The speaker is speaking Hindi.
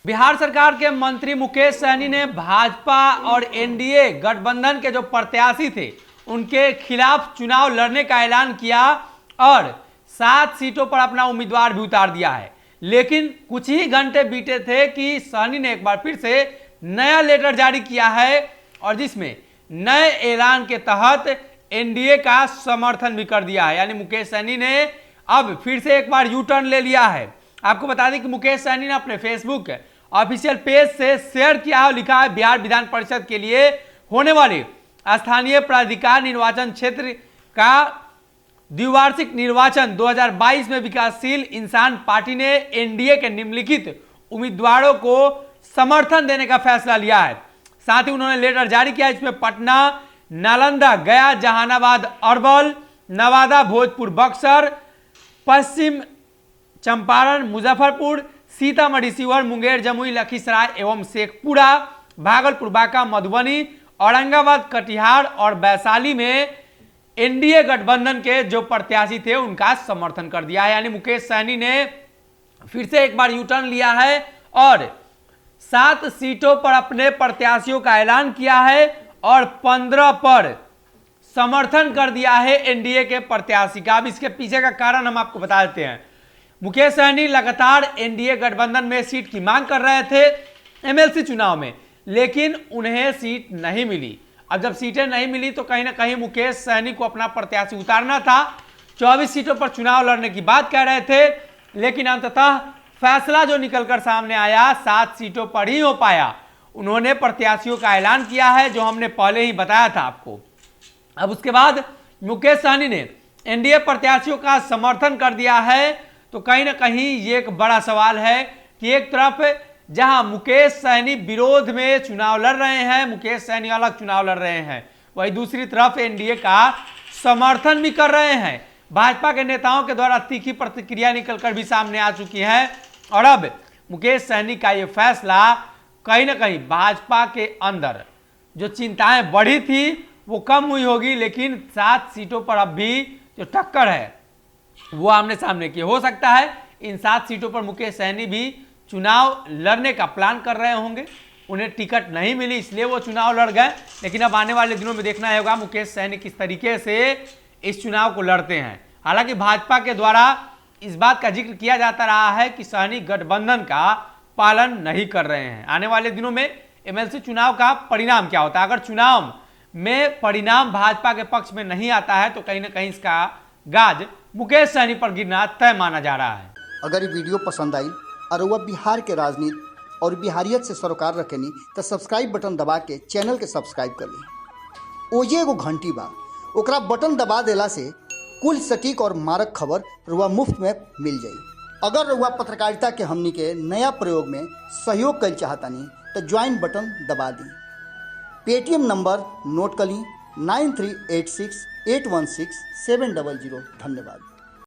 बिहार सरकार के मंत्री मुकेश सहनी ने भाजपा और एनडीए गठबंधन के जो प्रत्याशी थे उनके खिलाफ चुनाव लड़ने का ऐलान किया और 7 सीटों पर अपना उम्मीदवार भी उतार दिया है। लेकिन कुछ ही घंटे बीते थे कि सहनी ने एक बार फिर से नया लेटर जारी किया है और जिसमें नए ऐलान के तहत एनडीए का समर्थन भी कर दिया है। यानी मुकेश सहनी ने अब फिर से एक बार यू टर्न ले लिया है। आपको बता दें कि मुकेश सहनी ने अपने फेसबुक ऑफिशियल पेज से शेयर किया है और लिखा है, बिहार विधान परिषद के लिए होने वाले स्थानीय प्राधिकार निर्वाचन क्षेत्र का द्विवार्षिक निर्वाचन 2022 में विकासशील इंसान पार्टी ने एनडीए के निम्नलिखित उम्मीदवारों को समर्थन देने का फैसला लिया है। साथ ही उन्होंने लेटर जारी किया, इसमें पटना, नालंदा, गया, जहानाबाद, अरवल, नवादा, भोजपुर, बक्सर, पश्चिम चंपारण, मुजफ्फरपुर, सीतामढ़ी, शिवहर, मुंगेर, जमुई, लखीसराय एवं शेखपुरा, भागलपुर, बांका, मधुबनी, औरंगाबाद, कटिहार और वैशाली में एनडीए गठबंधन के जो प्रत्याशी थे उनका समर्थन कर दिया है। यानी मुकेश सहनी ने फिर से एक बार यू टर्न लिया है और 7 सीटों पर अपने प्रत्याशियों का ऐलान किया है और 15 पर समर्थन कर दिया है एनडीए के प्रत्याशी का। अब इसके पीछे का कारण हम आपको बता देते हैं। मुकेश सहनी लगातार एनडीए गठबंधन में सीट की मांग कर रहे थे एमएलसी चुनाव में, लेकिन उन्हें सीट नहीं मिली। अब जब सीटें नहीं मिली तो कहीं ना कहीं मुकेश सहनी को अपना प्रत्याशी उतारना था। 24 सीटों पर चुनाव लड़ने की बात कह रहे थे, लेकिन अंततः फैसला जो निकलकर सामने आया 7 सीटों पर ही हो पाया। उन्होंने प्रत्याशियों का ऐलान किया है जो हमने पहले ही बताया था आपको। अब उसके बाद मुकेश सहनी ने एनडीए प्रत्याशियों का समर्थन कर दिया है, तो कहीं ना कहीं ये एक बड़ा सवाल है कि एक तरफ जहां मुकेश सहनी विरोध में चुनाव लड़ रहे हैं, मुकेश सहनी अलग चुनाव लड़ रहे हैं, वहीं दूसरी तरफ एनडीए का समर्थन भी कर रहे हैं। भाजपा के नेताओं के द्वारा तीखी प्रतिक्रिया निकलकर भी सामने आ चुकी है और अब मुकेश सहनी का यह फैसला कहीं ना कहीं भाजपा के अंदर जो चिंताएं बढ़ी थी वो कम हुई होगी, लेकिन 7 सीटों पर अब भी जो टक्कर है वो आमने सामने की हो सकता है। इन 7 सीटों पर मुकेश सहनी भी चुनाव लड़ने का प्लान कर रहे होंगे। उन्हें टिकट नहीं मिली इसलिए वो चुनाव लड़ गए, लेकिन अब आने वाले दिनों में देखना होगा मुकेश सहनी किस तरीके से इस चुनाव को लड़ते हैं। हालांकि भाजपा के द्वारा इस बात का जिक्र किया जाता रहा है कि सहनी गठबंधन का पालन नहीं कर रहे हैं। आने वाले दिनों में एमएलसी चुनाव का परिणाम क्या होता है, अगर चुनाव में परिणाम भाजपा के पक्ष में नहीं आता है तो कहीं ना कहीं इसका गाज मुकेश सहनी पर गिरना तय माना जा रहा है। अगर ये वीडियो पसंद आई और वह बिहार के राजनीति और बिहारियत से सरोकार रखेनी तो सब्सक्राइब बटन दबा के चैनल के सब्सक्राइब कर ली। ओजे एगो घंटी बा, ओकरा बटन दबा देला से कुल सटीक और मारक खबर रुआ मुफ्त में मिल जाई। अगर रुआ पत्रकारिता के हमनी के नया प्रयोग में सहयोग कर चाहतानी तो ज्वाइन बटन दबा दी। पेटीएम नंबर नोट कर ली 9386816700। धन्यवाद।